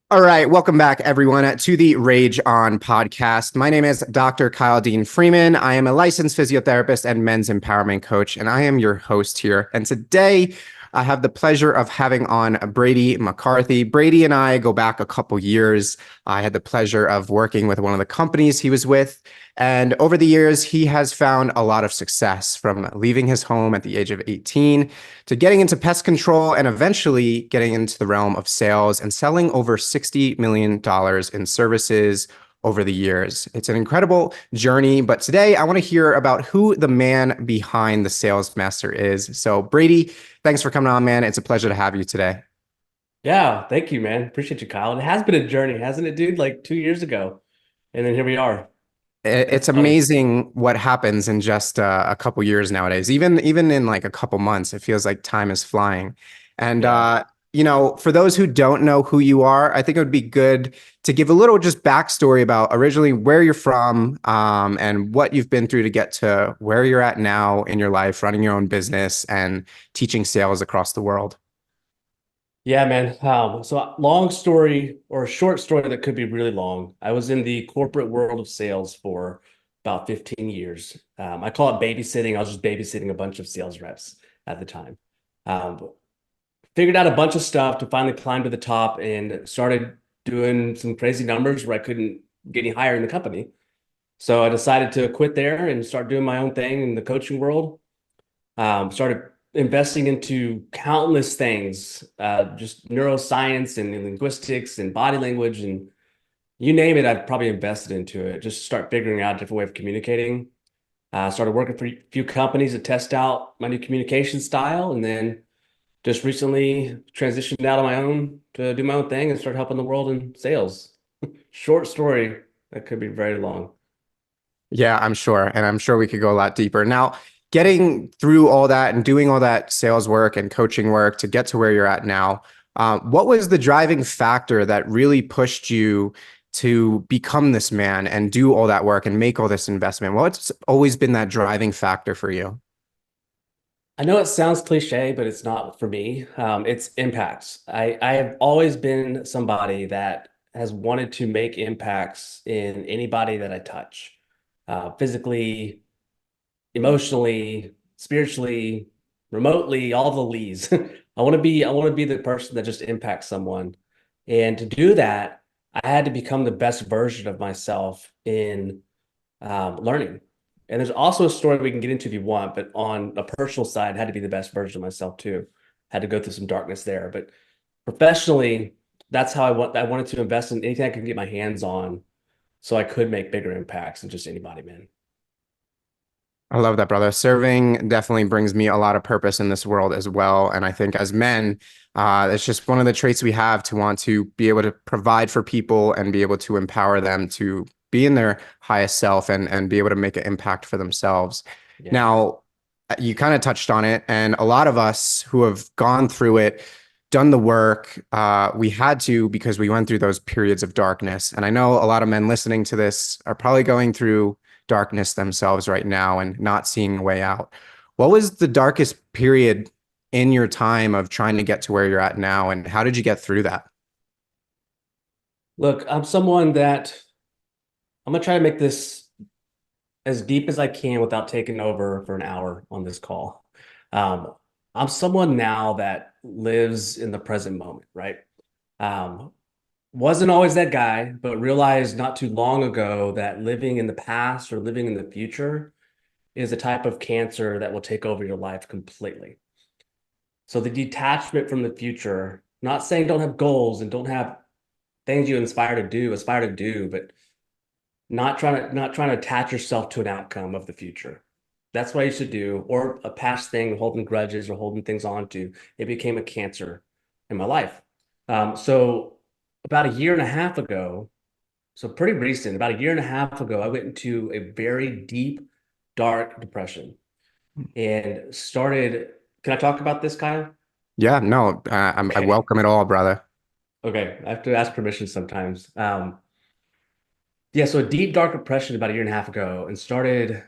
All right, welcome back, everyone, to the Rage On podcast. My name is Dr. Kyle Dean Freeman. I am a licensed physiotherapist and men's empowerment coach, and I am your host here. And today, I have the pleasure of having on Brady McCarthy. Brady and I go back a couple years. I had the pleasure of working with one of the companies he was with. And over the years, he has found a lot of success from leaving his home at the age of 18 to getting into pest control and eventually getting into the realm of sales and selling over $60 million in services over the years. It's an incredible journey, but today I want to hear about who the man behind the sales master is. So, Brady, thanks for coming on, man. It's a pleasure to have you today. Yeah, thank you, man. Appreciate you, Kyle. It has been a journey, hasn't it, dude? Like 2 years ago. And then here we are. It's That's funny. amazing what happens in just a couple years nowadays. Even in like a couple months, it feels like time is flying. And Yeah. for those who don't know who you are, I think it would be good to give a little just backstory about originally where you're from, and what you've been through to get to where you're at now in your life, running your own business and teaching sales across the world. Yeah, man. So long story or a short story that could be really long. I was in the corporate world of sales for about 15 years. I call it babysitting. I was just babysitting a bunch of sales reps at the time. Um, Figured out a bunch of stuff to finally climb to the top and started doing some crazy numbers where I couldn't get any higher in the company. So I decided to quit there and start doing my own thing in the coaching world. Started investing into countless things, just neuroscience and linguistics and body language and you name it. I've probably invested into it. Just start figuring out a different way of communicating. Started working for a few companies to test out my new communication style, and then just recently transitioned out on my own to do my own thing and start helping the world in sales. Short story that could be very long. Yeah, I'm sure. And I'm sure we could go a lot deeper. Now, getting through all that and doing all that sales work and coaching work to get to where you're at now, what was the driving factor that really pushed you to become this man and do all that work and make all this investment? What's always been that driving factor for you? I know it sounds cliche, but it's not for me. It's impacts. I have always been somebody that has wanted to make impacts in anybody that I touch, physically, emotionally, spiritually, remotely, all the leads. I want to be the person that just impacts someone. And to do that, I had to become the best version of myself in learning. And there's also a story we can get into if you want, but on a personal side, I had to be the best version of myself too. Had to go through some darkness there, but professionally, that's how I wanted to invest in anything I could get my hands on, so I could make bigger impacts than just anybody, man. I love that, brother. Serving definitely brings me a lot of purpose in this world as well. And I think as men, it's just one of the traits we have to want to be able to provide for people and be able to empower them to be in their highest self and be able to make an impact for themselves. Yeah. Now, you kind of touched on it, and a lot of us who have gone through it, done the work, we had to because we went through those periods of darkness. And I know a lot of men listening to this are probably going through darkness themselves right now and not seeing a way out. What was the darkest period in your time of trying to get to where you're at now, and how did you get through that? Look, I'm someone that I'm gonna try to make this as deep as I can without taking over for an hour on this call. Um, I'm someone now that lives in the present moment, right? Um, wasn't always that guy, but realized not too long ago that living in the past or living in the future is a type of cancer that will take over your life completely. So the detachment from the future, not saying don't have goals and don't have things you aspire to do, but not trying to attach yourself to an outcome of the future. That's what I used to do, or a past thing, holding grudges or holding things on to. It became a cancer in my life. So about a year and a half ago, so pretty recent, about a year and a half ago, I went into a very deep, dark depression and started. Can I talk about this, Kyle? Yeah, no, I Okay. welcome it all, brother. Okay. I have to ask permission sometimes. Yeah, so a deep, dark depression about a year and a half ago and started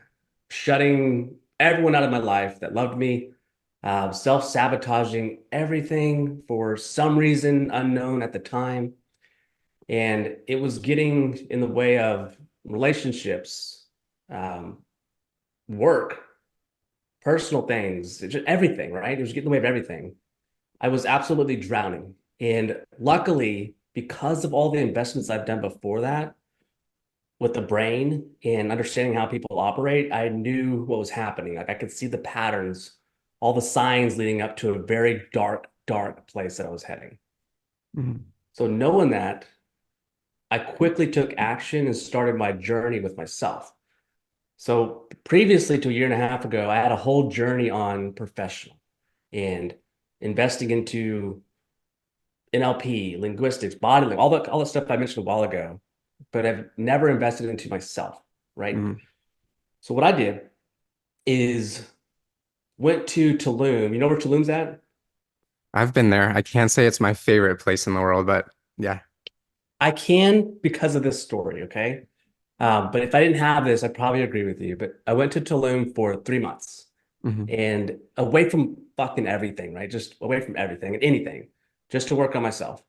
shutting everyone out of my life that loved me, self-sabotaging everything for some reason unknown at the time. And it was getting in the way of relationships, work, personal things, just everything, right? It was getting in the way of everything. I was absolutely drowning. And luckily, because of all the investments I've done before that with the brain and understanding how people operate, I knew what was happening. Like I could see the patterns, all the signs leading up to a very dark, dark place that I was heading. Mhm. So knowing that, I quickly took action and started my journey with myself. So previously to a year and a half ago, I had a whole journey on professional and investing into NLP, linguistics, body, all the stuff I mentioned a while ago, but I've never invested into myself, right? Mhm. So what I did is went to Tulum. You know where Tulum's at? I've been there. I can't say it's my favorite place in the world, but yeah. I can because of this story, okay? But if I didn't have this, I'd probably agree with you. But I went to Tulum for 3 months Mhm. and away from fucking everything, right? Just away from everything and anything, just to work on myself.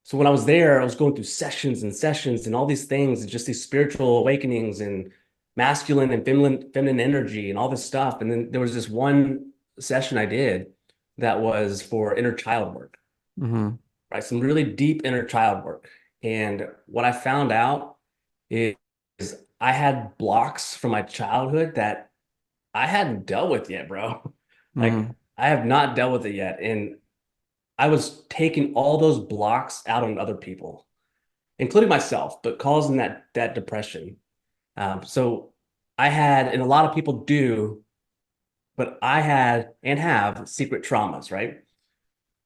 So when I was there, I was going through sessions and sessions and all these things, and just these spiritual awakenings and masculine and feminine energy and all this stuff. And then there was this one session I did that was for inner child work, Mhm. right? Some really deep inner child work. And what I found out is I had blocks from my childhood that I hadn't dealt with yet, bro. Like Mhm. I have not dealt with it yet. And I was taking all those blocks out on other people, including myself, but causing that depression. So I had, and a lot of people do, but I had and have secret traumas, right?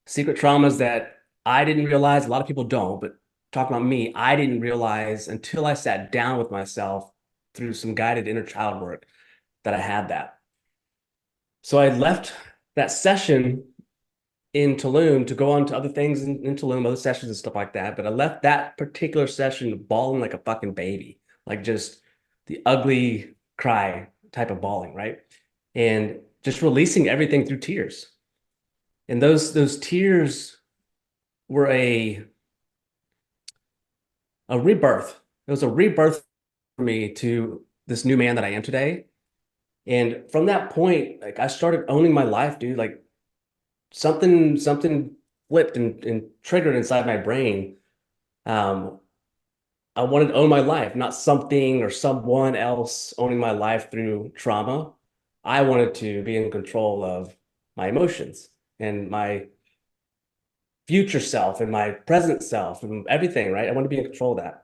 Secret traumas that I didn't realize. A lot of people don't, but talking about me, I didn't realize until I sat down with myself through some guided inner child work that I had that. So I left that session in Tulum to go on to other things in Tulum, other sessions and stuff like that. But I left that particular session bawling like a fucking baby, like just the ugly cry type of bawling, right? And just releasing everything through tears. And those tears were a rebirth. It was a rebirth for me to this new man that I am today. And from that point, like I started owning my life, dude. Like something flipped and triggered inside my brain. Um, I wanted to own my life, not something or someone else owning my life through trauma. I wanted to be in control of my emotions and my future self and my present self and everything, right? I want to be in control of that.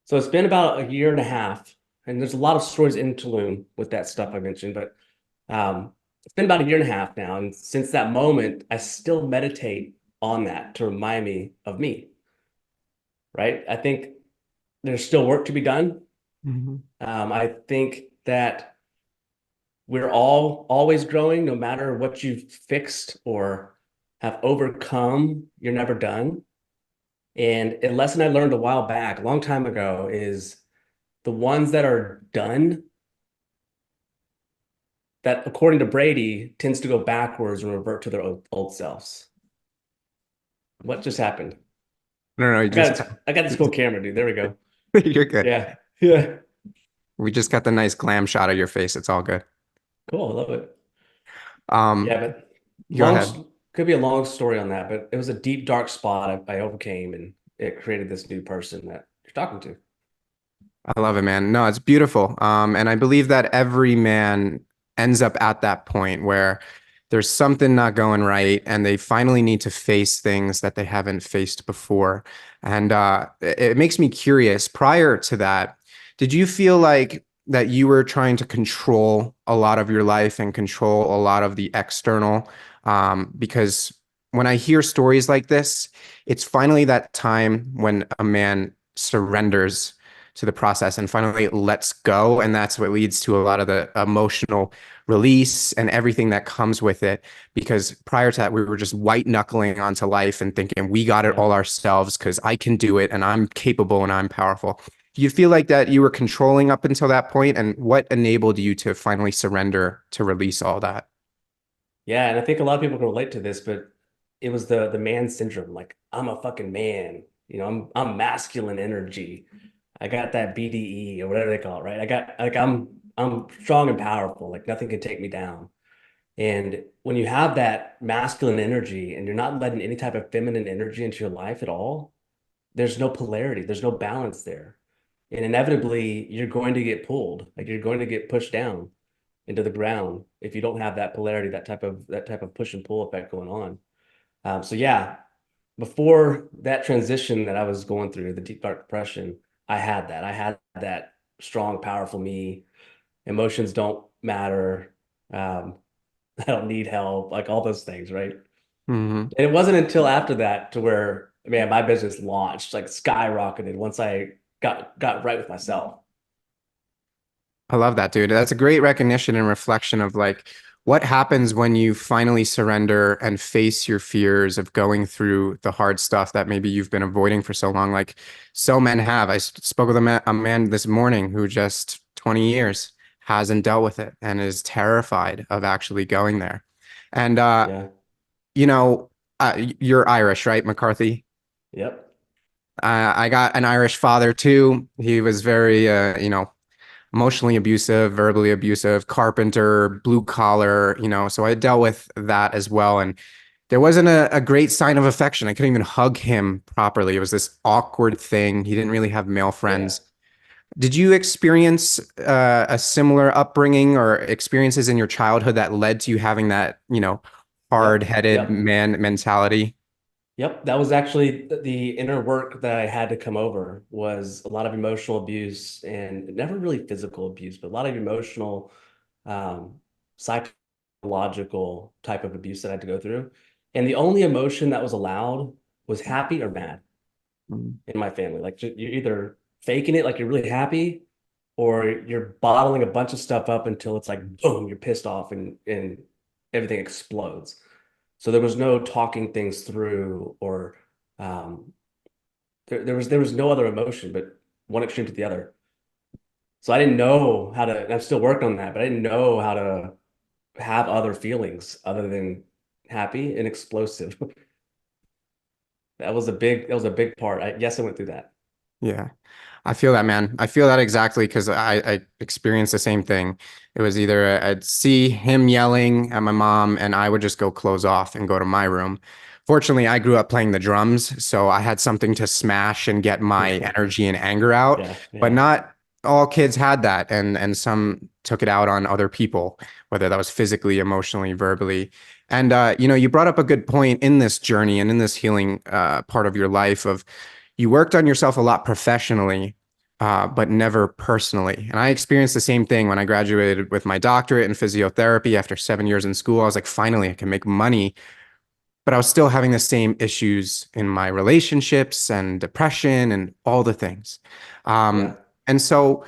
So it's been about a year and a half, and there's a lot of stories in Tulum with that stuff I mentioned, but it's been about a year and a half now. And since that moment, I still meditate on that to remind me of me, right? I think there's still work to be done. Mhm. I think that we're all always growing, no matter what you've fixed or have overcome, you're never done. And a lesson I learned a while back, a long time ago, is the ones that are done, that according to Brady, tends to go backwards and revert to their old selves. What just happened? No, no, you just I got this cool camera, dude. There we go. you're good. Yeah. Yeah. We just got the nice glam shot of your face. It's all good. Cool. I love it. Um, Yeah, but Go long ahead. could be a long story on that, but it was a deep, dark spot I overcame, and it created this new person that you're talking to. I love it, man. No, it's beautiful. And I believe that every man ends up at that point where there's something not going right, and they finally need to face things that they haven't faced before. And it makes me curious. Prior to that, did you feel like that you were trying to control a lot of your life and control a lot of the external? Because when I hear stories like this, it's finally that time when a man surrenders to the process and finally lets go. And that's what leads to a lot of the emotional release and everything that comes with it. Because prior to that, we were just white knuckling onto life and thinking we got it Yeah. all ourselves because I can do it and I'm capable and I'm powerful. Do you feel like that you were controlling up until that point? And what enabled you to finally surrender to release all that? Yeah, and I think a lot of people can relate to this, but it was the man syndrome. Like, I'm a fucking man. I'm masculine energy. I got that BDE or whatever they call it, right? I'm strong and powerful. Like nothing can take me down. And when you have that masculine energy and you're not letting any type of feminine energy into your life at all, there's no polarity, there's no balance there. And inevitably, you're going to get pulled, like you're going to get pushed down into the ground if you don't have that polarity, that type of push and pull effect going on. So yeah, before that transition that I was going through, the deep dark depression, I had that. I had that strong, powerful me. Emotions don't matter. Um, I don't need help, like all those things, right? Hmm. And it wasn't until after that to where, man, my business launched, like skyrocketed once I got right with myself. I love that, dude. That's a great recognition and reflection of like what happens when you finally surrender and face your fears of going through the hard stuff that maybe you've been avoiding for so long. Like so men have. I spoke with a man this morning who just 20 years hasn't dealt with it and is terrified of actually going there. And Yeah. you know, you're Irish, right, McCarthy? Yep. I got an Irish father too. He was very, emotionally abusive, verbally abusive, carpenter, blue collar, so I dealt with that as well. And there wasn't a great sign of affection. I couldn't even hug him properly. It was this awkward thing. He didn't really have male Yeah. friends. Did you experience a similar upbringing or experiences in your childhood that led to you having that, Yep. hard-headed Yep. man mentality? Yep. That was actually the inner work that I had to come over was a lot of emotional abuse and never really physical abuse, but a lot of emotional, um, psychological type of abuse that I had to go through. And the only emotion that was allowed was happy or mad Mm. in my family. Like you're either faking it like you're really happy or you're bottling a bunch of stuff up until it's like boom, you're pissed off and everything explodes. So there was no talking things through or um, there was no other emotion but one extreme to the other. So I didn't know how to, and I'm still working on that, but I didn't know how to have other feelings other than happy and explosive. That was a big part. Yes, I went through that. Yeah. I feel that, man. I feel that exactly because I experienced the same thing. It was either I'd see him yelling at my mom and I would just go close off and go to my room. Fortunately, I grew up playing the drums, so I had something to smash and get my energy and anger out. Yeah, But yeah, not all kids had that, and some took it out on other people, whether that was physically, emotionally, verbally. And you brought up a good point in this journey and in this healing part of your life of you worked on yourself a lot professionally, but never personally. And I experienced the same thing when I graduated with my doctorate in physiotherapy after 7 years in school. I was like, finally, I can make money. But I was still having the same issues in my relationships and depression and all the things. yeah. And so,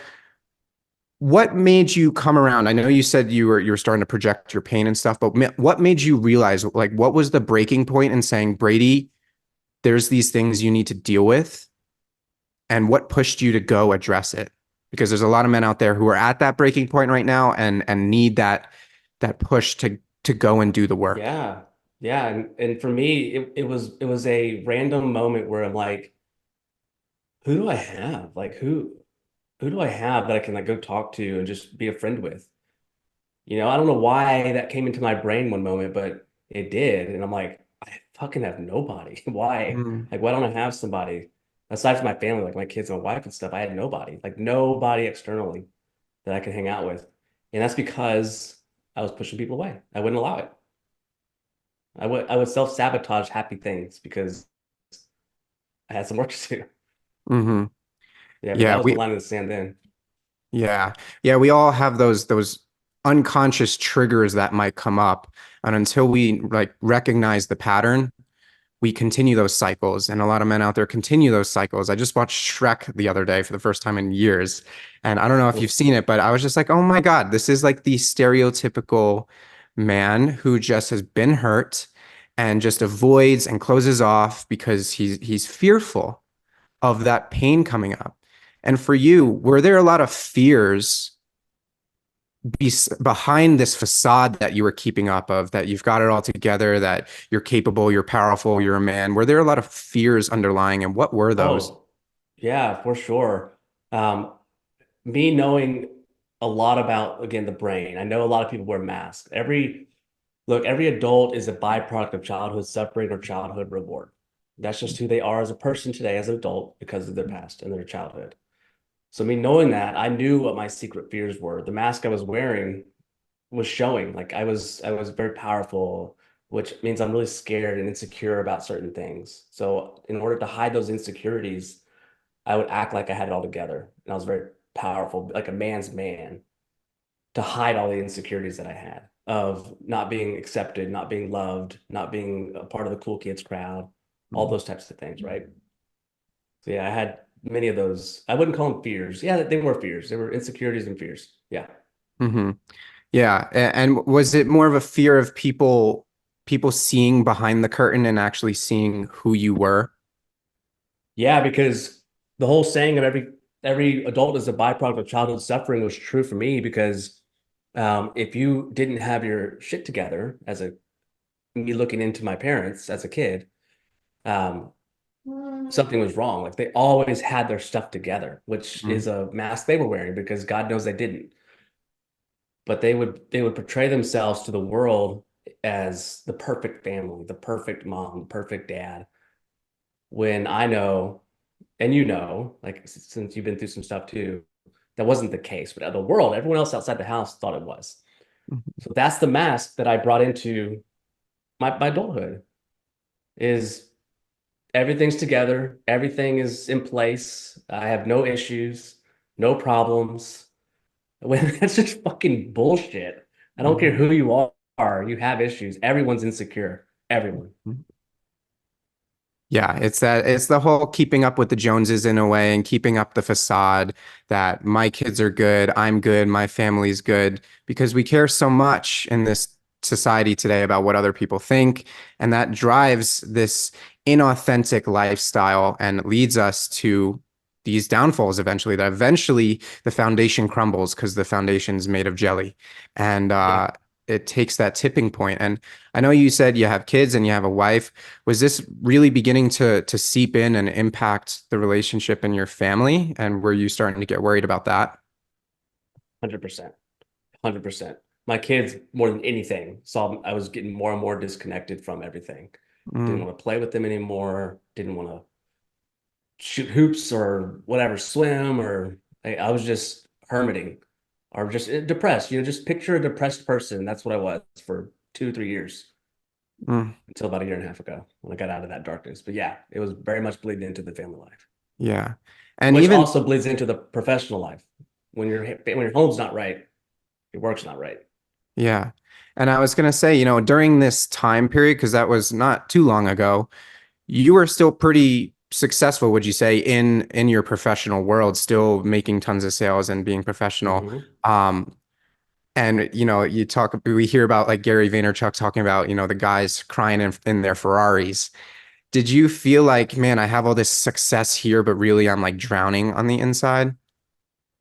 what made you come around? I know you said you were starting to project your pain and stuff, but what made you realize, like, what was the breaking point in saying, Brady, there's these things you need to deal with, and what pushed you to go address it? Because there's a lot of men out there who are at that breaking point right now and need that push to go and do the work. Yeah. Yeah. And for me, it was a random moment where I'm like, who do I have? Like who do I have that I can like go talk to and just be a friend with? I don't know why that came into my brain one moment, but it did. And I'm like, I fucking have nobody. Why? Mm, Like, why don't I have somebody aside from my family, like my kids and my wife and stuff? I had nobody, like nobody externally that I could hang out with. And that's because I was pushing people away. I wouldn't allow it. I would self-sabotage happy things because I had some work to do. hmm. Yeah, but that Yeah, was the line in the sand then. yeah, yeah. We all have those unconscious triggers that might come up, and until we like recognize the pattern, we continue those cycles. And a lot of men out there continue those cycles. I just watched Shrek the other day for the first time in years, and I don't know if you've seen it, but I was just like, oh my God, this is like the stereotypical man who just has been hurt and just avoids and closes off because he's fearful of that pain coming up. And for you, were there a lot of fears behind this facade that you were keeping up of, that you've got it all together, that you're capable, you're powerful, you're a man? Were there a lot of fears underlying, and what were those? Oh, yeah, for sure. Um, Me knowing a lot about, again, the brain. I know a lot of people wear masks. Every adult is a byproduct of childhood suffering or childhood reward. That's just who they are as a person today, as an adult, because of their past and their childhood. So me knowing that, I knew what my secret fears were. The mask I was wearing was showing. Like I was very powerful, which means I'm really scared and insecure about certain things. So in order to hide those insecurities, I would act like I had it all together. And I was very powerful, like a man's man, to hide all the insecurities that I had of not being accepted, not being loved, not being a part of the cool kids crowd, all those types of things, right? So yeah, I had many of those. I wouldn't call them fears. Yeah, they were fears. They were insecurities and fears. Yeah. Hmm. Yeah. And was it more of a fear of people seeing behind the curtain and actually seeing who you were? Yeah, because the whole saying of every adult is a byproduct of childhood suffering was true for me because if you didn't have your shit together as a me looking into my parents as a kid, um, something was wrong. Like they always had their stuff together, which Mm, is a mask they were wearing because God knows they didn't. But they would portray themselves to the world as the perfect family, the perfect mom, the perfect dad. When I know, and you know, like since you've been through some stuff too, that wasn't the case. But the world, everyone else outside the house thought it was. mhm, So that's the mask that I brought into my adulthood is everything's together, everything is in place. I have no issues, no problems. When that's just fucking bullshit. I don't care mhm, who you are, you have issues. Everyone's insecure. Everyone. mhm. Yeah, it's the whole keeping up with the Joneses in a way and keeping up the facade that my kids are good, I'm good, my family's good, because we care so much in this society today about what other people think, and that drives this inauthentic lifestyle and leads us to these downfalls eventually, that eventually the foundation crumbles because the foundation's made of jelly. And Yeah. it takes that tipping point. And I know you said you have kids and you have a wife. Was this really beginning to seep in and impact the relationship in your family? And were you starting to get worried about that? 100%. 100%. My kids, more than anything, saw I was getting more and more disconnected from everything. Didn't Mm, want to play with them anymore. Didn't want to shoot hoops or whatever, swim, or I was just hermiting or just depressed. Just picture a depressed person. That's what I was for 2, 3 years mm, until about a year and a half ago when I got out of that darkness. But yeah, it was very much bleeding into the family life, yeah. And which even also bleeds into the professional life. When your home's not right, your work's not right. yeah. And I was going to say, during this time period, because that was not too long ago, you were still pretty successful, would you say, in your professional world, still making tons of sales and being professional. Hmm. Um, and we hear about like Gary Vaynerchuk talking about, the guys crying in their Ferraris. Did you feel like, man, I have all this success here, but really I'm like drowning on the inside?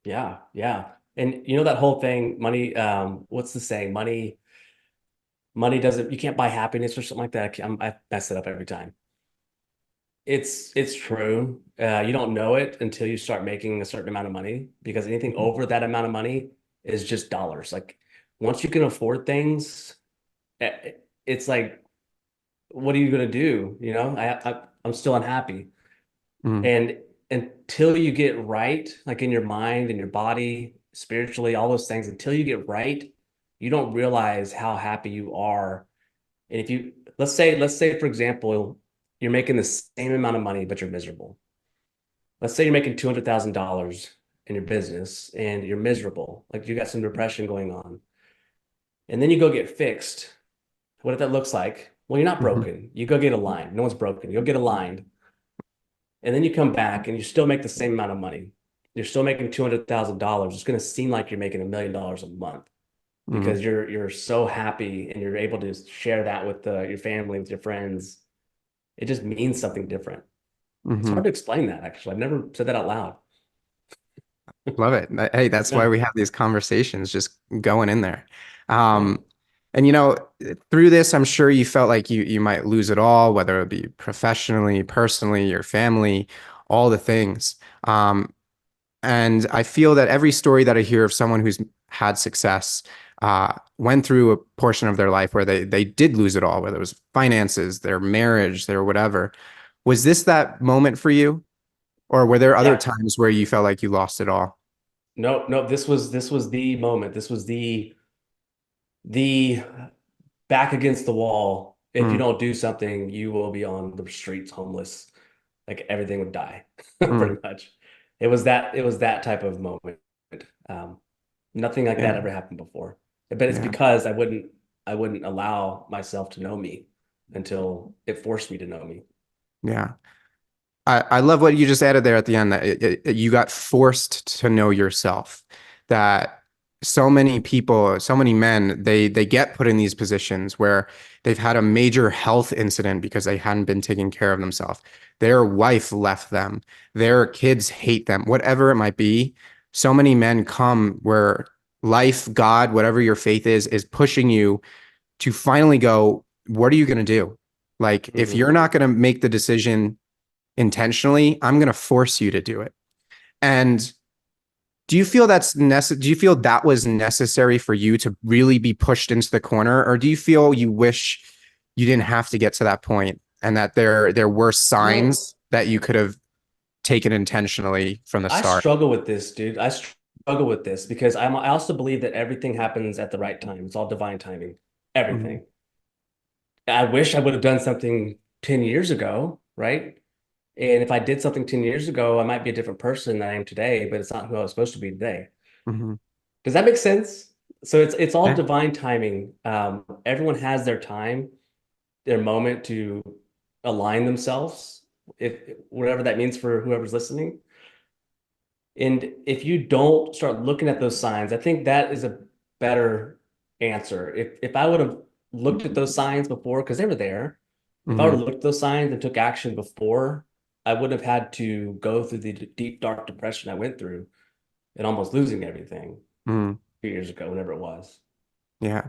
Yeah, yeah. And you know that whole thing, money, what's the saying? Money doesn't, you can't buy happiness or something like that. I mess it up every time. It's true. You don't know it until you start making a certain amount of money because anything over that amount of money is just dollars. Like once you can afford things, it's like, what are you gonna do? I'm still unhappy. Mm, And until you get right, like in your mind and your body, spiritually, all those things, until you get right, you don't realize how happy you are. And if you, let's say, for example, you're making the same amount of money, but you're miserable. Let's say you're making $200,000 in your business and you're miserable, like you got some depression going on. And then you go get fixed. What if that looks like? Well, you're not mhm, broken. You go get aligned. No one's broken. You'll get aligned. And then you come back and you still make the same amount of money. You're still making $200,000. It's going to seem like you're making $1 million a month mhm, because you're so happy and you're able to share that with your family, with your friends. It just means something different. It's hard mhm. to explain that actually. I've never said that out loud. Love it. Hey, that's why Yeah. we have these conversations, just going in there. Yeah. Um, and through this, I'm sure you felt like you might lose it all, whether it be professionally, personally, your family, all the things. And I feel that every story that I hear of someone who's had success went through a portion of their life where they did lose it all, whether it was finances, their marriage, their whatever. Was this that moment for you, or were there other Yeah. times where you felt like you lost it all? No, no, this was the moment. This was the back against the wall. If you Mm, don't do something, you will be on the streets homeless. Like everything would die, mm, pretty much. It was that type of moment. Um, Nothing like that yeah, ever happened before. But it's yeah, because I wouldn't allow myself to know me until it forced me to know me. yeah. I love what you just added there at the end that you got forced to know yourself. That so many people, so many men, they get put in these positions where they've had a major health incident because they hadn't been taking care of themselves. Their wife left them. Their kids hate them. Whatever it might be. So many men come where life, God, whatever your faith is pushing you to finally go, what are you going to do? Like, if Hmm. you're not going to make the decision intentionally, I'm going to force you to do it. And do you feel that was necessary for you to really be pushed into the corner, or do you feel you wish you didn't have to get to that point and that there were No, signs that you could have taken intentionally from the I start? struggle with this, dude. I struggle with this because I also believe that everything happens at the right time. It's all divine timing. Mhm, Everything. I wish I would have done something 10 years ago, right? And if I did something 10 years ago, I might be a different person than I am today, but it's not who I was supposed to be today. mhm. Does that make sense? So it's all Yeah. divine timing. Everyone has their time, their moment to align themselves, if whatever that means for whoever's listening. And if you don't start looking at those signs, I think that is a better answer. If I would have looked at those signs before, because they were there, if I would Mhm, have looked at those signs and took action before, I wouldn't have had to go through the deep, dark depression I went through and almost losing everything mhm. 2 years ago, whenever it was. Yeah.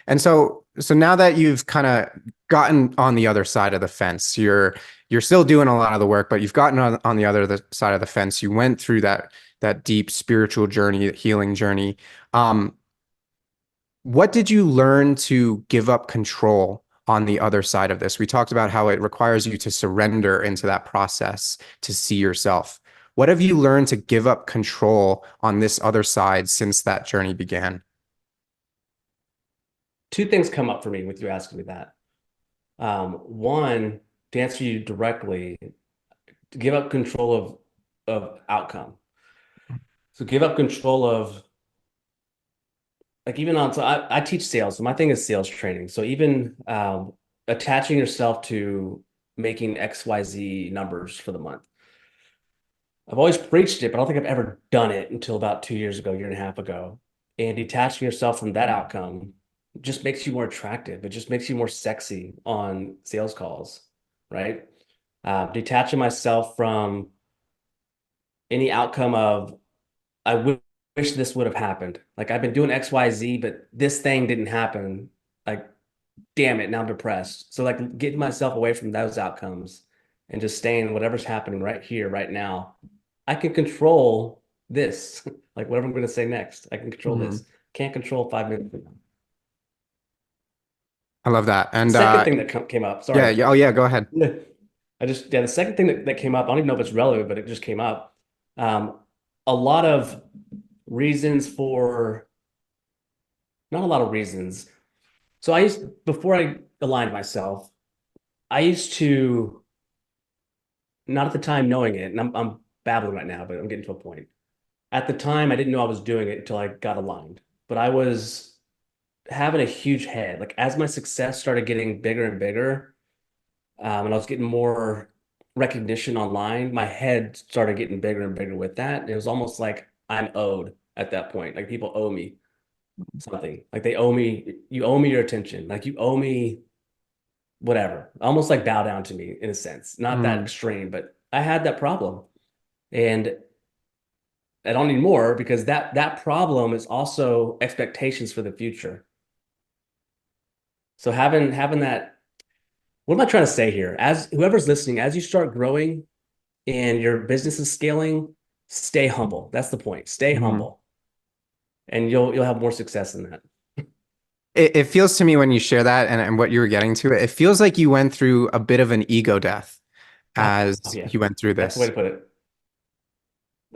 And so now that you've kind of gotten on the other side of the fence, you're still doing a lot of the work, but you've gotten on the side of the fence. You went through that deep spiritual journey, healing journey. Um, what did you learn to give up control on the other side of this? We talked about how it requires you to surrender into that process to see yourself. What have you learned to give up control on this other side since that journey began? Two things come up for me with you asking me that. One, to answer you directly, to give up control of outcome. So give up control of like even on so I teach sales. So my thing is sales training. So even attaching yourself to making XYZ numbers for the month. I've always preached it, but I don't think I've ever done it until about 2 years ago, year and a half ago. And detaching yourself from that outcome just makes you more attractive. It just makes you more sexy on sales calls, right? Detaching myself from any outcome of wish this would have happened. Like I've been doing XYZ, but this thing didn't happen. Like, damn it, now I'm depressed. So like getting myself away from those outcomes and just staying whatever's happening right here, right now. I can control this. Like whatever I'm going to say next, I can control Mhm. this. Can't control 5 minutes from now. I love that. The And second thing that came up, yeah, sorry. yeah, oh yeah, go ahead. Yeah. The second thing that came up, I don't even know if it's relevant, but it just came up. Um, a lot of reasons for, not a lot of reasons. So before I aligned myself, I used to, not at the time knowing it, and I'm babbling right now, but I'm getting to a point. At the time, I didn't know I was doing it until I got aligned, but I was having a huge head. Like as my success started getting bigger and bigger, and I was getting more recognition online, my head started getting bigger and bigger with that. It was almost like I'm owed at that point. Like people owe me something. Like they owe me, you owe me your attention. Like you owe me whatever. Almost like bow down to me in a sense. Not that Mm, extreme, but I had that problem. And I don't need more because that problem is also expectations for the future. So having that, what am I trying to say here? As whoever's listening, as you start growing and your business is scaling, stay humble. That's the point. Stay Mhm. humble, and you'll have more success in that. It feels to me when you share that and what you were getting to, it feels like you went through a bit of an ego death Oh as yeah, you went through that's the way this. to put it.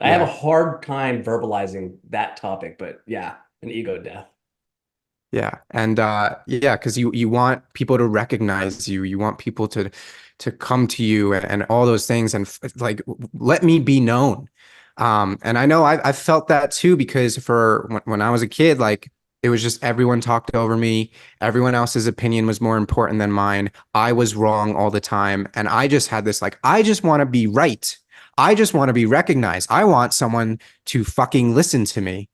I have a Yeah. hard time verbalizing that topic, but yeah, an ego death. Yeah. And yeah, because you want people to recognize you. You want people to come to you and all those things and like let me be known. And I know I've felt that too because for when I was a kid, like it was just everyone talked over me. Everyone else's opinion was more important than mine. I was wrong all the time. And I just had this like, I just want to be right. I just want to be recognized. I want someone to fucking listen to me.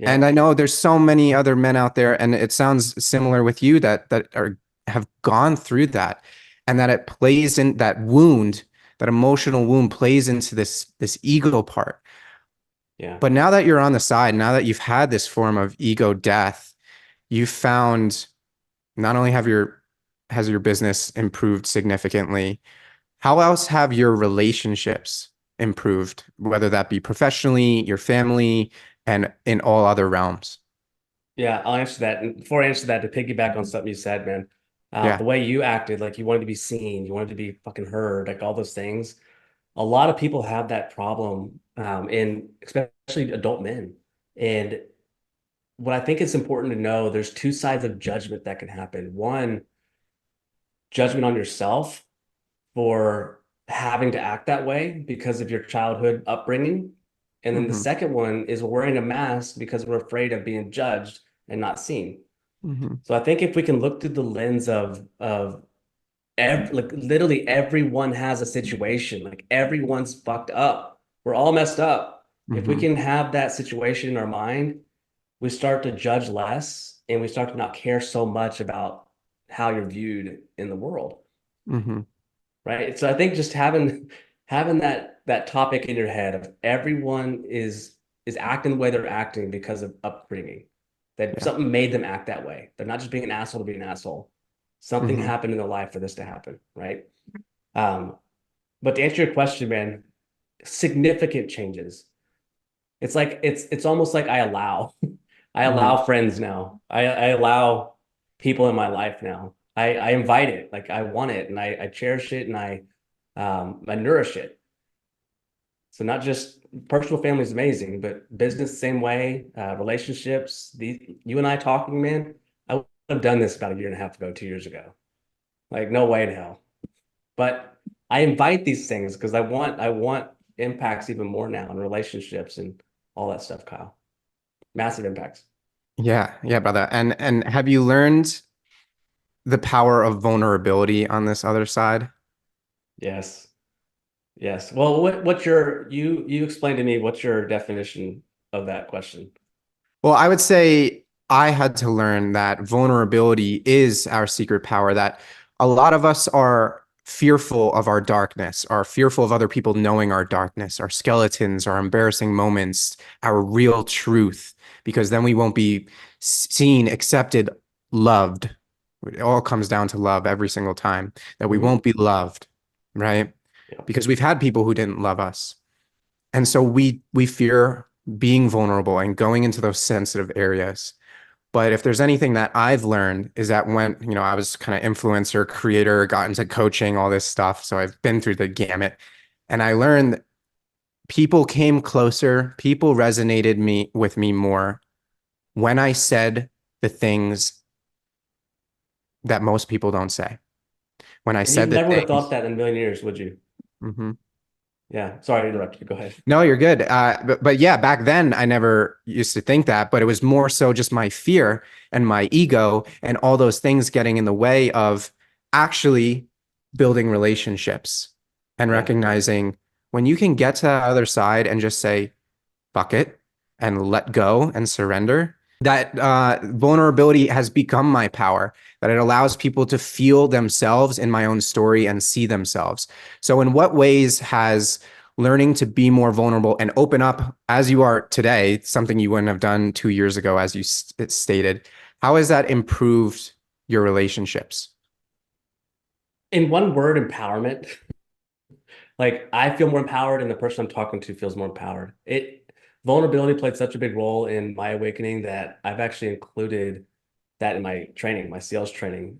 And I Yep. know there's so many other men out there, and it sounds similar with you that are have gone through that, and that it plays in that wound, that emotional wound plays into this ego part. Yeah. But now that you're on the side, now that you've had this form of ego death, you've found not only has your business improved significantly, how else have your relationships improved, whether that be professionally, your family, and in all other realms? Yeah, I'll answer that. And before I answer that, to piggyback on something you said, man, the Yeah. way you acted, like you wanted to be seen, you wanted to be fucking heard, like all those things. A lot of people have that problem, in especially adult men. And what I think is important to know, there's two sides of judgment that can happen. One, judgment on yourself for having to act that way because of your childhood upbringing. And then the Hmm. second one is wearing a mask because we're afraid of being judged and not seen. Hmm. So I think if we can look through the lens of like literally everyone has a situation, like everyone's fucked up. We're all messed up. If we Hmm. can have that situation in our mind, we start to judge less and we start to not care so much about how you're viewed in the world, Hmm. right? So I think just having that topic in your head of everyone is acting the way they're acting because of upbringing. That Yeah. something made them act that way. They're not just being an asshole to be an asshole. Something Hmm. happened in their life for this to happen, right? Um, but to answer your question, man, significant changes. It's like it's almost like I allow I Hmm. allow friends now. I allow people in my life now. I invite it, like I want it, and I cherish it, and I nourish it. So not just personal family is amazing, but business same way. Relationships. You and I talking, man. I would have done this about a year and a half ago, 2 years ago. Like no way in hell. But I invite these things because I want impacts even more now in relationships and all that stuff, Kyle. Massive impacts. Yeah. Yeah, brother. And have you learned the power of vulnerability on this other side? Yes. Yes. Well, what's your you explain to me what's your definition of that question? Well, I would say I had to learn that vulnerability is our secret power, that a lot of us are fearful of our darkness, are fearful of other people knowing our darkness, our skeletons, our embarrassing moments, our real truth, because then we won't be seen, accepted, loved. It all comes down to love every single time, that we Hmm. won't be loved, right? Yeah. Because we've had people who didn't love us. And so we fear being vulnerable and going into those sensitive areas. But if there's anything that I've learned is that when, I was kind of influencer, creator, got into coaching, all this stuff. So I've been through the gamut. And I learned that people came closer, people resonated me with me more when I said the things that most people don't say. When I And you said the never would have thought things. that in a million years, would you? Mhm. Yeah. Sorry to interrupt you. Go ahead. No, you're good. But yeah, back then I never used to think that, but it was more so just my fear and my ego and all those things getting in the way of actually building relationships and Yeah. recognizing when you can get to the other side and just say, fuck it, and let go and surrender. That vulnerability has become my power, that it allows people to feel themselves in my own story and see themselves. So, in what ways has learning to be more vulnerable and open up as you are today, something you wouldn't have done 2 years ago, as you stated. How has that improved your relationships? In one word, empowerment. Like I feel more empowered and the person I'm talking to feels more empowered. It Vulnerability played such a big role in my awakening that I've actually included that in my training, my sales training,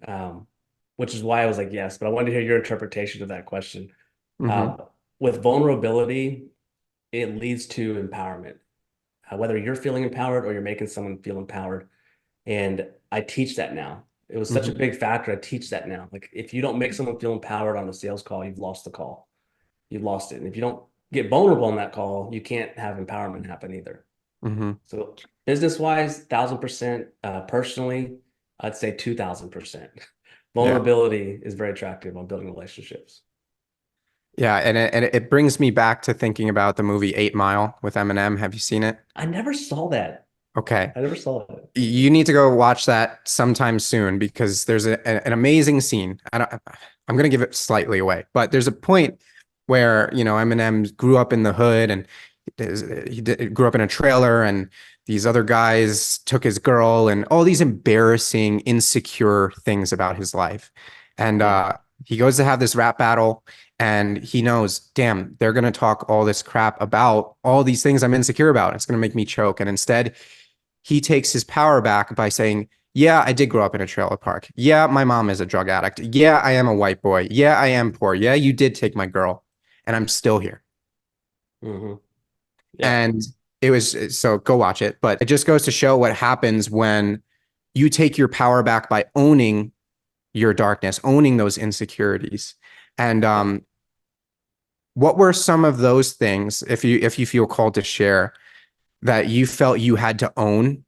which is why I was like, yes, but I wanted to hear your interpretation of that question. Hmm. Um, with vulnerability, it leads to empowerment, whether you're feeling empowered or you're making someone feel empowered. And I teach that now. It was such a Hmm. big factor. I teach that now. Like if you don't make someone feel empowered on a sales call, you've lost the call. You've lost it. And if you don't get vulnerable on that call, you can't have empowerment happen either. Hmm. So business wise, 1,000%. Personally, I'd say 2,000%. Yeah. Vulnerability is very attractive on building relationships. Yeah. And it brings me back to thinking about the movie 8 Mile with Eminem. Have you seen it? I never saw that. Okay. I never saw that. You need to go watch that sometime soon because there's an amazing scene. I'm going to give it slightly away, but there's a point where, Eminem grew up in the hood and grew up in a trailer, and these other guys took his girl and all these embarrassing, insecure things about his life. And Yeah. he goes to have this rap battle, and he knows, damn, they're going to talk all this crap about all these things I'm insecure about. It's going to make me choke. And instead, he takes his power back by saying, yeah, I did grow up in a trailer park. Yeah, my mom is a drug addict. Yeah, I am a white boy. Yeah, I am poor. Yeah, you did take my girl, and I'm still here. Hmm. Yep. And it was, so go watch it. But it just goes to show what happens when you take your power back by owning your darkness, owning those insecurities. And Yep. what were some of those things, if you feel called to share, that you felt you had to own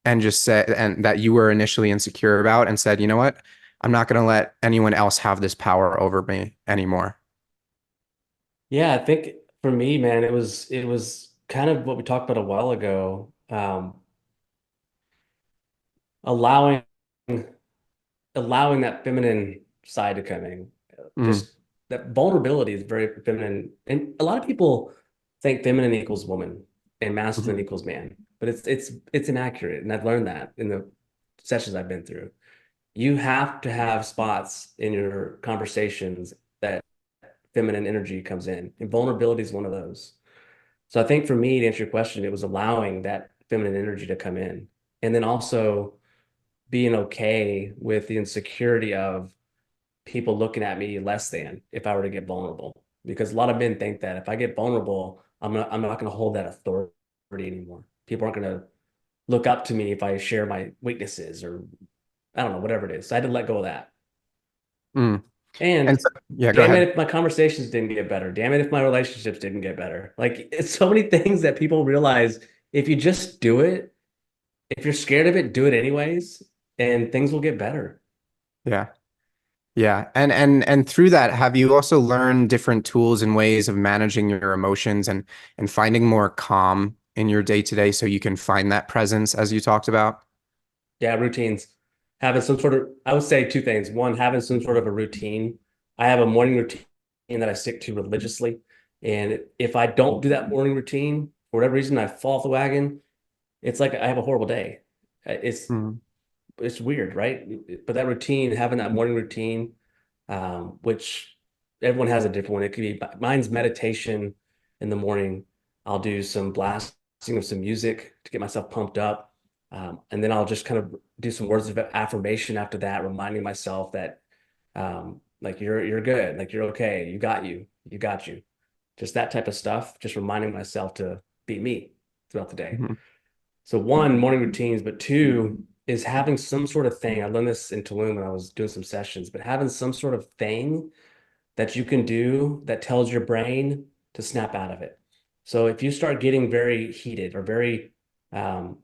and just said, and that you were initially insecure about, and said, you know what? I'm not going to let anyone else have this power over me anymore. Yeah, I think for me, man, it was kind of what we talked about a while ago. Allowing allowing that feminine side to come in. Mm, Just that vulnerability is very feminine. And a lot of people think feminine equals woman and masculine mhm, equals man, but it's inaccurate. And I've learned that in the sessions I've been through. You have to have spots in your conversations that feminine energy comes in, and vulnerability is one of those. So I think for me, to answer your question, it was allowing that feminine energy to come in, and then also being okay with the insecurity of people looking at me less than if I were to get vulnerable. Because a lot of men think that if I get vulnerable, I'm not going to hold that authority anymore. People aren't going to look up to me if I share my weaknesses or I don't know, whatever it is. So I had to let go of that. mm. And And so, yeah, go damn ahead. it if my conversations didn't get better. Damn it if my relationships didn't get better. Like it's so many things that people realize if you just do it, if you're scared of it, do it anyways, and things will get better. Yeah. Yeah. And through that, have you also learned different tools and ways of managing your emotions and finding more calm in your day to day so you can find that presence as you talked about? Yeah, routines. Having some sort of, I would say two things. One, having some sort of a routine. I have a morning routine that I stick to religiously. And if I don't do that morning routine, for whatever reason, I fall off the wagon, it's like I have a horrible day. It's Mm, it's weird, right? But that routine, having that morning routine, which everyone has a different one. It could be mine's meditation in the morning. I'll do some blasting of some music to get myself pumped up. And then I'll just kind of do some words of affirmation after that, reminding myself that like you're good, like you're okay, you got you. Just that type of stuff, just reminding myself to be me throughout the day. mhm, So one, morning routines, but two is having some sort of thing. I learned this in Tulum when I was doing some sessions, but having some sort of thing that you can do that tells your brain to snap out of it. So if you start getting very heated or very um,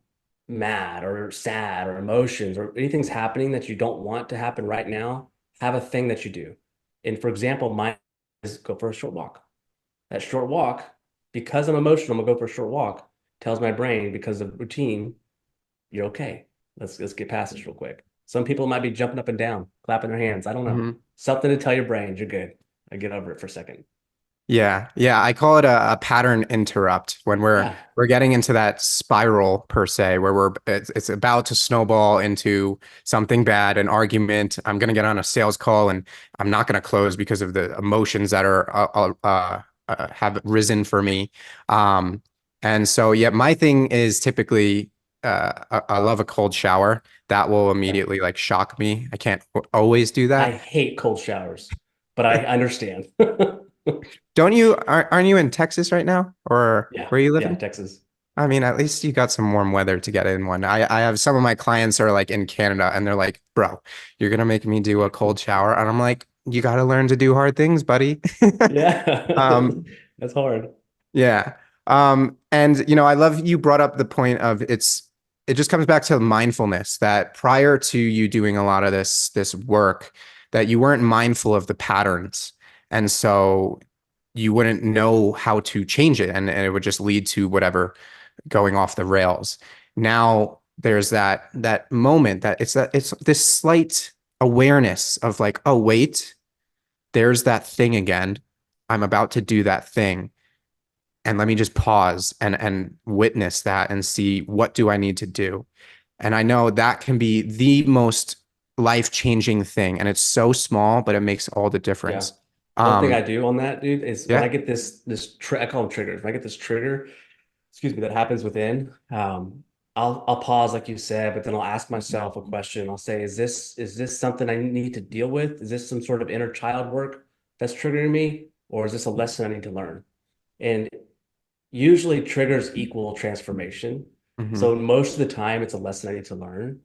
mad or sad or emotions or anything's happening that you don't want to happen right now, have a thing that you do. And for example, mine is go for a short walk. That short walk, because I'm emotional, I'm gonna go for a short walk, tells my brain because of routine, you're okay. Let's get past this real quick. Some people might be jumping up and down, clapping their hands. I don't know. mhm. Something to tell your brain you're good. I get over it for a second. Yeah, yeah, I call it a pattern interrupt when Yeah. we're getting into that spiral per se, where it's about to snowball into something bad, an argument. I'm gonna get on a sales call and I'm not gonna close because of the emotions that are have risen for me. Um, and so yeah, my thing is typically I love a cold shower. That will Yeah. immediately like shock me. I can't always do I that. hate cold showers, but I understand. Don't you aren't you in Texas right now or Yeah. where are you Yeah. living? Texas. I mean, at least you got some warm weather to get in one. I have some of my clients are like in Canada and they're like, bro, you're gonna make me do a cold shower. And I'm like, you gotta learn to do hard things, buddy. Yeah. Um, That's hard. yeah. And you know, I love you brought up the point of it just comes back to mindfulness that prior to you doing a lot of this work, that you weren't mindful of the patterns. And so you wouldn't know how to change it and it would just lead to whatever going off the rails. Now there's that moment that it's this slight awareness of like, oh wait, there's that thing again. I'm about to do that thing. And let me just pause and witness that and see what do I need to do. And I know that can be the most life-changing thing. And it's so small, but it makes all the Yeah. difference. One thing I Um, do on that, dude, is when I yeah. get I call them triggers. When I get this trigger, excuse me, that happens within, I'll pause like you said, but then I'll ask myself a question. I'll say, is this something I need to deal with? Is this some sort of inner child work that's triggering me, or is this a lesson I need to learn? And usually triggers equal transformation. Mhm. So most of the time, it's a lesson I need to learn.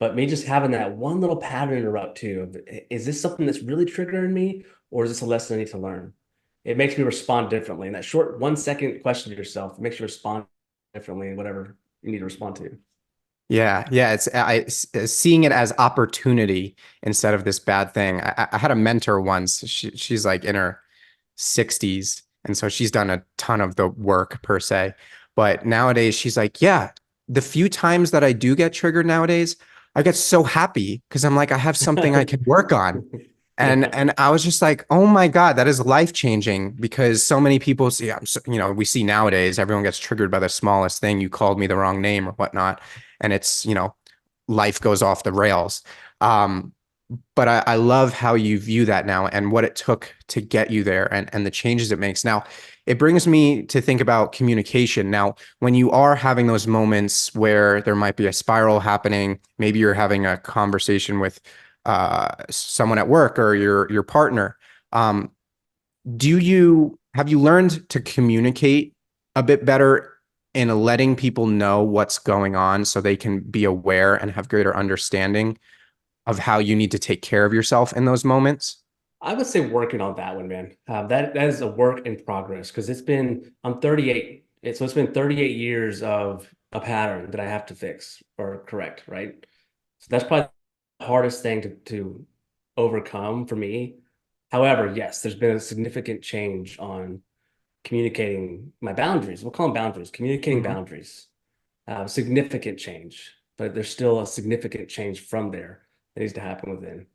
But me just having that one little pattern interrupt too, is this something that's really triggering me, or is this a lesson I need to learn? It makes me respond differently. And that short 1 second question to yourself makes you respond differently in whatever you need to respond to. Yeah, yeah, seeing it as opportunity instead of this bad thing. I had a mentor once. She's like in her 60s, and so she's done a ton of the work per se. But nowadays, she's like, yeah, the few times that I do get triggered nowadays, I get so happy because I'm like, I have something I can work on. And Yeah. and I was just like, oh my God, that is life changing because so many people see, you know, we see nowadays everyone gets triggered by the smallest thing. You called me the wrong name or whatnot, and it's, you know, life goes off the rails. Um, but I love how you view that now and what it took to get you there and the changes it makes. Now, it brings me to think about communication. Now, when you are having those moments where there might be a spiral happening, maybe you're having a conversation with someone at work or your partner. Um, do you have you learned to communicate a bit better in letting people know what's going on so they can be aware and have greater understanding of how you need to take care of yourself in those moments? I would say working on that one, man. That is a work in progress because I'm 38. So it's been 38 years of a pattern that I have to fix or correct, right? So that's probably the hardest thing to overcome for me. However, yes, there's been a significant change on communicating my boundaries. We'll call them boundaries, communicating Mhm. boundaries. Significant change, but there's still a significant change from there that needs to happen within.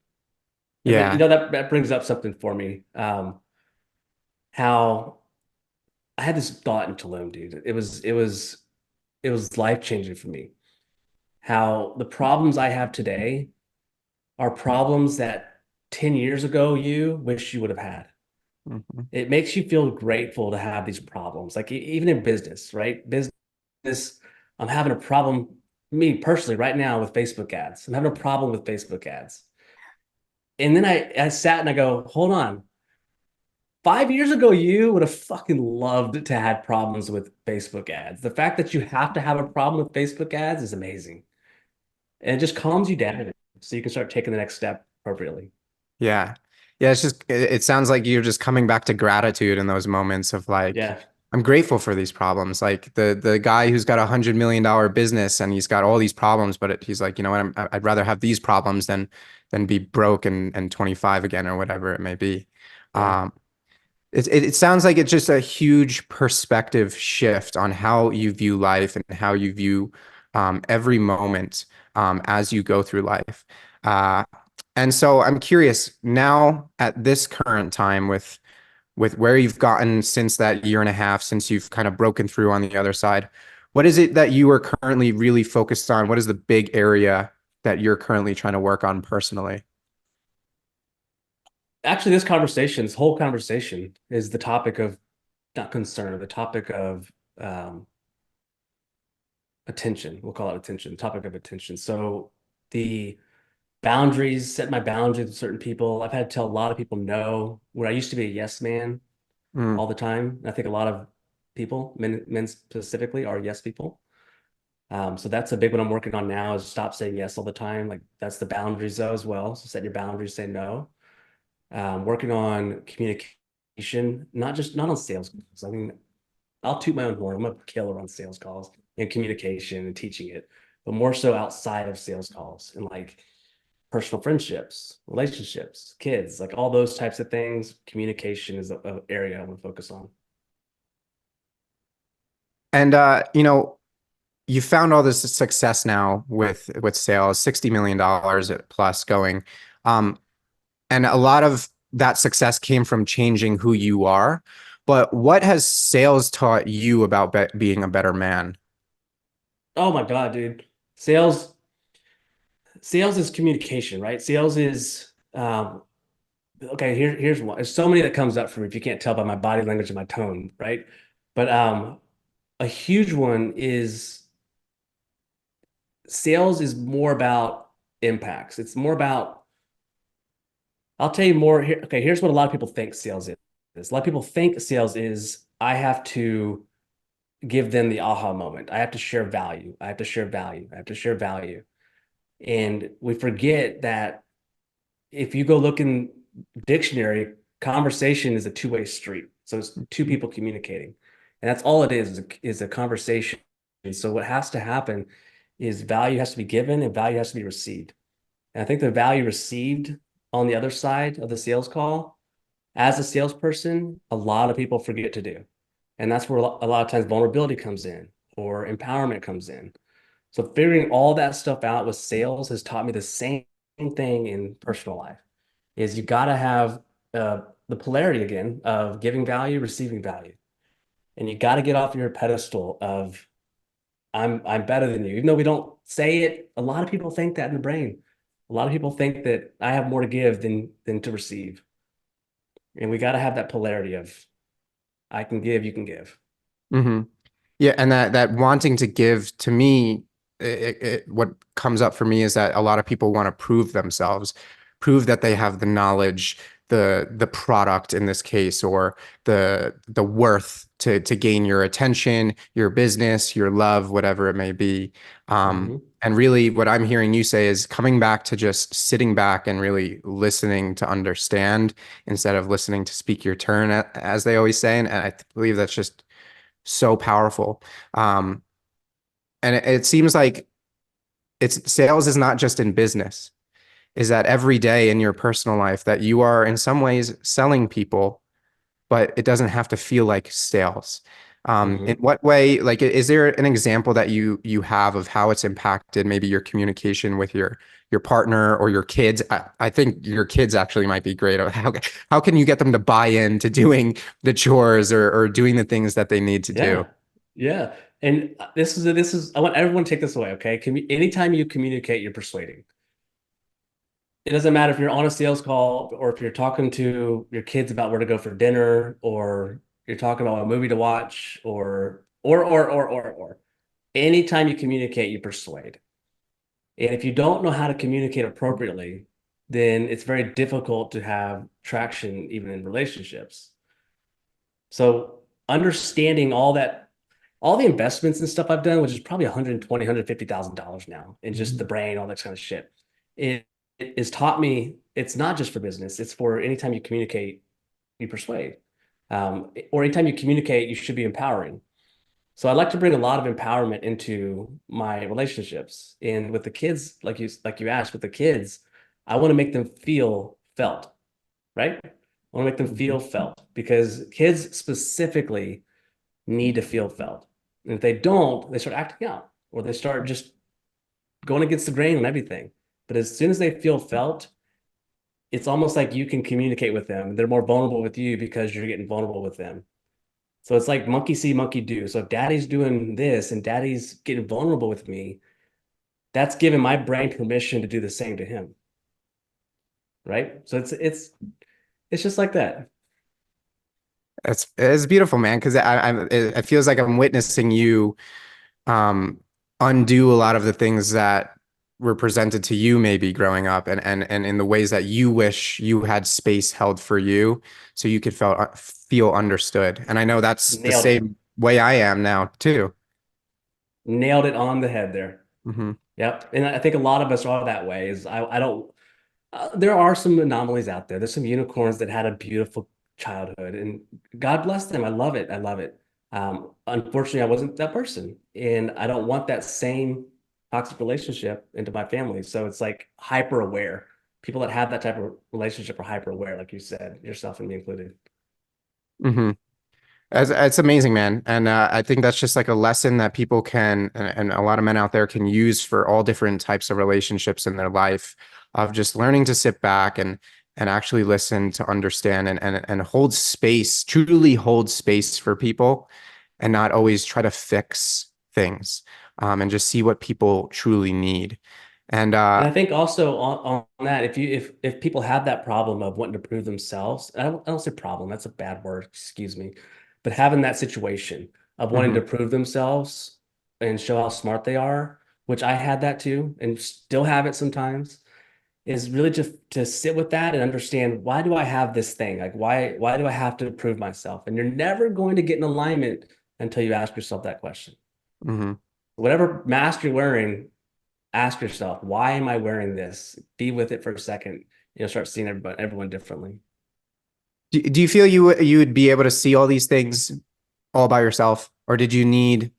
And then, Yeah. that brings up something for me. How I had this thought in Tulum, dude. It was life changing for me. How the problems I have today are problems that 10 years ago you wish you would have had. Mhm. It makes you feel grateful to have these problems. Like even in business, right? Business, I'm having a problem, me personally, right now with Facebook ads. I'm having a problem with Facebook ads. And then I sat and I go, hold on. 5 years ago, you would have fucking loved to have problems with Facebook ads. The fact that you have to have a problem with Facebook ads is amazing. And it just calms you down so you can start taking the next step appropriately. Yeah. Yeah, it's just it sounds like you're just coming back to gratitude in those moments of like, Yeah. I'm grateful for these problems. Like the guy who's got $100 million business and he's got all these problems, but he's like, you know what, I'd rather have these problems than be broke and 25 again or whatever it may be. Yeah. Um, it sounds like it's just a huge perspective shift on how you view life and how you view every moment as you go through life. And so I'm curious now at this current time with where you've gotten since that year and a half, since you've kind of broken through on the other side. What is it that you are currently really focused on? What is the big area that you're currently trying to work on personally? Actually, this whole conversation is the topic of not concern, the topic of um, attention. We'll call it attention, topic of attention. So the boundaries, set my boundaries with certain people. I've had to tell a lot of people no, where I used to be a yes man Mm, all the time. I think a lot of people, men specifically, are yes people. So that's a big one I'm working on now is stop saying yes all the time. Like that's the boundaries though as well. So set your boundaries, say no. Working on communication, not on sales calls. I mean, I'll toot my own horn. I'm a killer on sales calls and communication and teaching it, but more so outside of sales calls and like personal friendships, relationships, kids, like all those types of things. Communication is a area I want to focus on. and you found all this success now with sales, $60 million plus going. Um, and a lot of that success came from changing who you are. But what has sales taught you about being a better man? Oh my God, dude. Sales, sales is communication, right? Sales is okay, here's one. There's so many that comes up for me if you can't tell by my body language and my tone, right? But a huge one is sales is more about impacts. It's more about, I'll tell you more here. Okay, here's what a lot of people think sales is. A lot of people think sales is I have to give them the aha moment. I have to share value. I have to share value. I have to share value. And we forget that if you go look in dictionary, conversation is a two-way street. So it's two people communicating. And that's all it is a conversation. And so what has to happen is value has to be given and value has to be received. And I think the value received on the other side of the sales call, as a salesperson, a lot of people forget to do. And that's where a lot of times vulnerability comes in or empowerment comes in. So figuring all that stuff out with sales has taught me the same thing in personal life is you got to have the polarity again of giving value, receiving value. And you got to get off your pedestal of I'm better than you. Even though we don't say it, a lot of people think that in the brain. A lot of people think that I have more to give than to receive. And we got to have that polarity of I can give, you can give. Hmm. Yeah, and that wanting to give to me, what comes up for me is that a lot of people want to prove themselves, prove that they have the knowledge, the product in this case, or the worth to gain your attention, your business, your love, whatever it may be. Hmm. And really, what I'm hearing you say is coming back to just sitting back and really listening to understand instead of listening to speak your turn, as they always say. And I believe that's just so powerful. Um, and it seems like it's sales is not just in business, is that every day in your personal life that you are in some ways selling people, but it doesn't have to feel like sales. In Hmm. what way, like, is there an example that you have of how it's impacted maybe your communication with your partner or your kids? I think your kids actually might be great. How can you get them to buy into doing the chores or doing the things that they need to do? Yeah. Yeah. And I want everyone to take this away, okay? Anytime you communicate, you're persuading. It doesn't matter if you're on a sales call or if you're talking to your kids about where to go for dinner or you're talking about a movie to watch or anytime you communicate, you persuade. And if you don't know how to communicate appropriately, then it's very difficult to have traction even in relationships. So understanding all the investments and stuff I've done, which is probably 120, $150,000 now in just the brain, all that kind of shit. It has taught me it's not just for business, it's for anytime you communicate, you persuade. Or anytime you communicate, you should be empowering. So I like to bring a lot of empowerment into my relationships. And with the kids, like you asked, with the kids, I want to make them feel felt, right? I want to make them feel Mhm. felt because kids specifically need to feel felt. And if they don't, they start acting out or they start just going against the grain and everything. But as soon as they feel felt, it's almost like you can communicate with them. They're more vulnerable with you because you're getting vulnerable with them. So it's like monkey see, monkey do. So if daddy's doing this and daddy's getting vulnerable with me, that's giving my brain permission to do the same to him. Right. So it's just like that. It's beautiful, man, because it feels like I'm witnessing you um, undo a lot of the things that were presented to you maybe growing up, and in the ways that you wish you had space held for you so you could feel understood. And I know that's the Nailed it. same way I am now too. Nailed it on the head there. Hmm. Yep. And I think a lot of us are that way. Is I don't there are some anomalies out there. There's some unicorns that had a beautiful childhood, and God bless them. I love it. I love it. Unfortunately, I wasn't that person, and I don't want that same toxic relationship into my family. So it's like hyper aware. People that have that type of relationship are hyper aware, like you said, yourself and me included. Hmm. It's amazing, man. And I think that's just like a lesson that people can, and a lot of men out there can use for all different types of relationships in their life, of just learning to sit back and actually listen to understand and hold space, truly hold space for people, and not always try to fix things, and just see what people truly need. And And I think also on that, if people have that problem of wanting to prove themselves, I don't say problem, that's a bad word, excuse me, but having that situation of wanting to mhm, prove themselves and show how smart they are, which I had that too, and still have it sometimes, is really just to sit with that and understand why do I have this thing? Like why do I have to prove myself? And you're never going to get in alignment until you ask yourself that question. mhm. Whatever mask you're wearing, ask yourself, why am I wearing this? Be with it for a second. You'll start seeing everyone differently. Do you feel you would be able to see all these things all by yourself, or did you need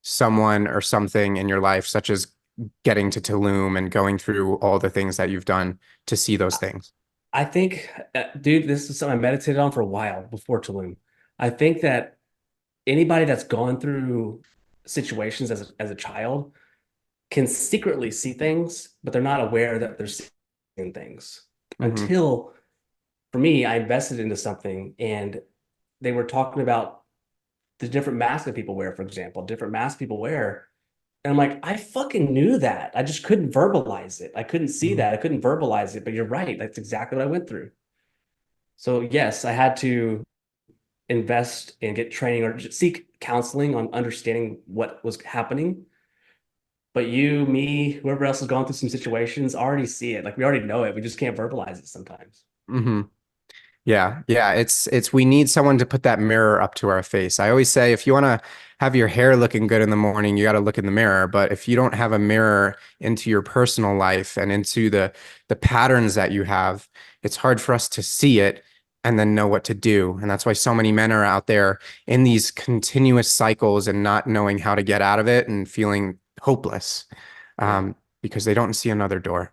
someone or something in your life, such as getting to Tulum and going through all the things that you've done to see those things? I think, dude, this is something I meditated on for a while before Tulum. I think that anybody that's gone through situations as a child can secretly see things, but they're not aware that they're seeing things Hmm. until, for me, I invested into something and they were talking about the different masks that people wear, for example, different masks people wear. And I'm like, I fucking knew that. I just couldn't verbalize it. I couldn't see Hmm. that. I couldn't verbalize it. But you're right. That's exactly what I went through. So yes, I had to invest and get training or just seek counseling on understanding what was happening. But you, me, whoever else has gone through some situations already see it. Like we already know it. We just can't verbalize it sometimes. Hmm. Yeah, yeah. We need someone to put that mirror up to our face. I always say if you want to have your hair looking good in the morning, you got to look in the mirror. But if you don't have a mirror into your personal life and into the patterns that you have, it's hard for us to see it and then know what to do. And that's why so many men are out there in these continuous cycles and not knowing how to get out of it and feeling hopeless, Yeah. because they don't see another door.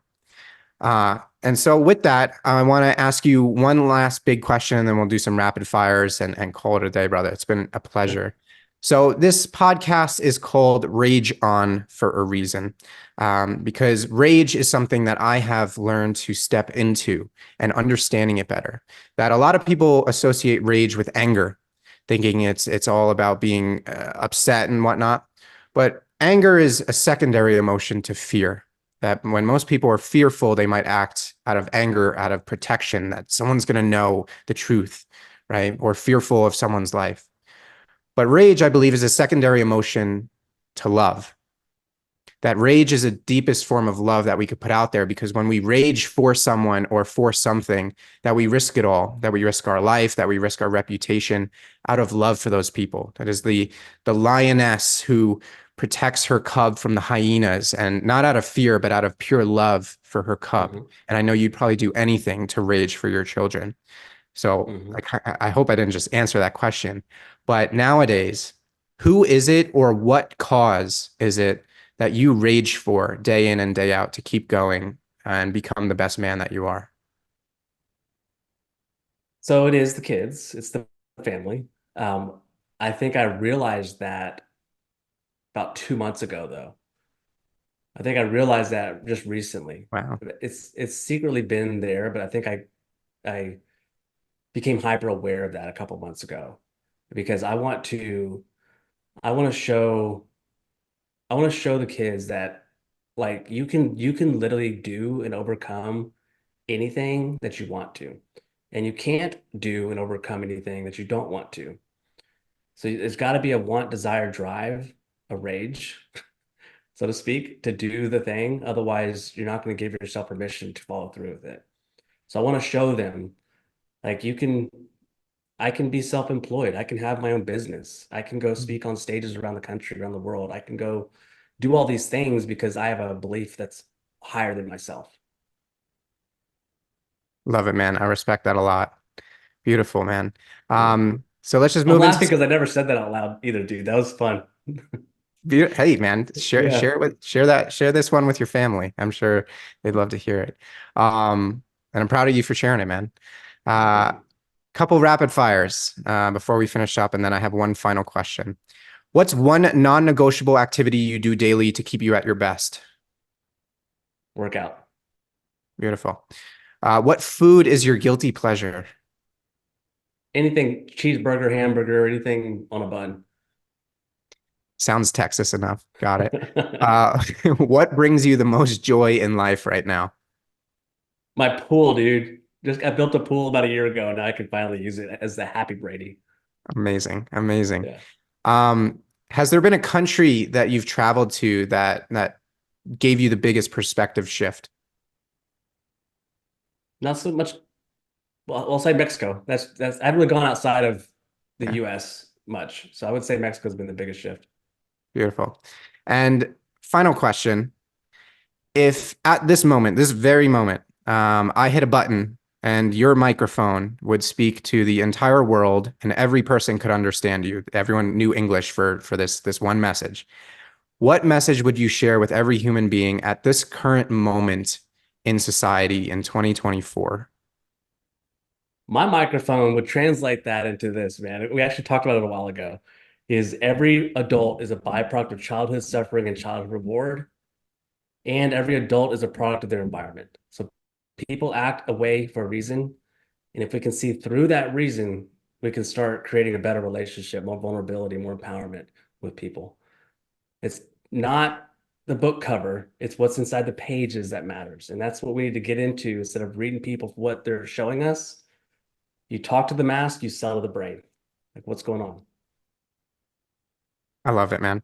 And so with that, I want to ask you one last big question, and then we'll do some rapid fires and call it a day, brother. It's been a Yeah. pleasure. So this podcast is called Rage On for a reason, because rage is something that I have learned to step into and understanding it better. That a lot of people associate rage with anger, thinking it's all about being upset and whatnot. But anger is a secondary emotion to fear, that when most people are fearful, they might act out of anger, out of protection, that someone's going to know the truth, right? Or fearful of someone's life. But rage, I believe, is a secondary emotion to love. That rage is the deepest form of love that we could put out there, because when we rage for someone or for something, that we risk it all, that we risk our life, that we risk our reputation out of love for those people. That is the lioness who protects her cub from the hyenas, and not out of fear, but out of pure love for her cub. Hmm. And I know you'd probably do anything to rage for your children. So Hmm. I hope I didn't just answer that question. But nowadays, who is it or what cause is it that you rage for day in and day out to keep going and become the best man that you are? So it is the kids, it's the family. I think I realized that about 2 months ago, though. I think I realized that just recently. Wow. It's secretly been there, but I think I became hyper aware of that a couple months ago because I want to show I want to show the kids that like you can literally do and overcome anything that you want to. And you can't do and overcome anything that you don't want to. So it's got to be a want, desire, drive, a rage, so to speak, to do the thing. Otherwise, you're not going to give yourself permission to follow through with it. So I want to show them like I can be self-employed. I can have my own business. I can go speak on stages around the country, around the world. I can go do all these things because I have a belief that's higher than myself. Love it, man. I respect that a lot. Beautiful, man. Yeah. So let's just I'm move into laughing because I never said that out loud either, dude. That was fun. hey, man, Yeah. share this one with your family. I'm sure they'd love to hear it. And I'm proud of you for sharing it, man. Uh, Thank you. couple rapid fires before we finish up, and then I have one final question. What's one non-negotiable activity you do daily to keep you at your best? Workout. Beautiful. What food is your guilty pleasure? Anything cheeseburger, hamburger, anything on a bun. Sounds Texas enough. Got it. What brings you the most joy in life right now? My pool, dude. Just I built a pool about a year ago, and now I can finally use it as the Happy Brady. Amazing, amazing. Yeah. Um, has there been a country that you've traveled to that gave you the biggest perspective shift? Not so much. Well, I'll say Mexico. That's I haven't really gone outside of the Yeah, US much. So I would say Mexico's been the biggest shift. beautiful. And final question. If at this moment, this very moment, I hit a button and your microphone would speak to the entire world and every person could understand you, everyone knew English for this one message. What message would you share with every human being at this current moment in society in 2024? My microphone would translate that into this, man. We actually talked about it a while ago. Is every adult is a byproduct of childhood suffering and childhood reward, and every adult is a product of their environment. So people act a way for a reason, and if we can see through that reason, we can start creating a better relationship, more vulnerability, more empowerment with people. It's not the book cover, it's what's inside the pages that matters. And that's what we need to get into instead of reading people what they're showing us. You talk to the mask, you sell to the brain. Like what's going on? I love it, man.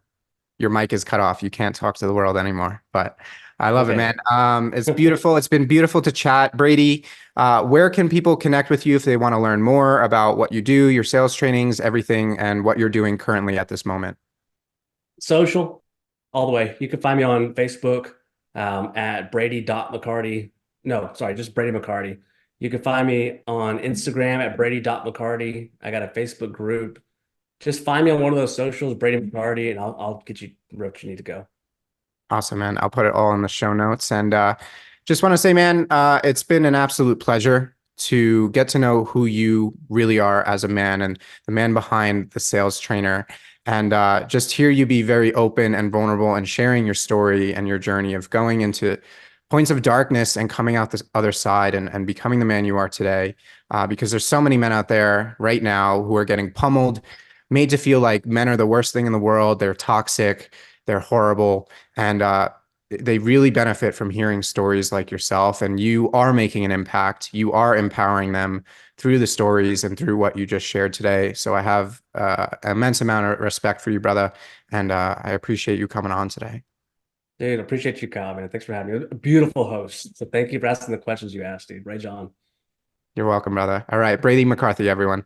Your mic is cut off. You can't talk to the world anymore, but I love it, man. Okay. It's beautiful. It's been beautiful to chat. Brady, where can people connect with you if they want to learn more about what you do, your sales trainings, everything, and what you're doing currently at this moment? Social, all the way. You can find me on Facebook at Brady.McCarty. No, sorry, just Brady McCarty. You can find me on Instagram at Brady.McCarty. I got a Facebook group. Just find me on one of those socials, Brady McCarty, and I'll get you where you need to go. Awesome, man. I'll put it all in the show notes. And just want to say, man, it's been an absolute pleasure to get to know who you really are as a man and the man behind the sales trainer. And just hear you be very open and vulnerable and sharing your story and your journey of going into points of darkness and coming out this other side and becoming the man you are today. Because there's so many men out there right now who are getting pummeled, made to feel like men are the worst thing in the world. They're toxic, they're horrible, and they really benefit from hearing stories like yourself. And you are making an impact. You are empowering them through the stories and through what you just shared today. So I have an immense amount of respect for you, brother, and I appreciate you coming on today. Dude, appreciate you, Kyle, man. Thanks for having me. A beautiful host. So thank you for asking the questions you asked, dude. Right, John. You're welcome, brother. All right, Brady McCarthy, everyone.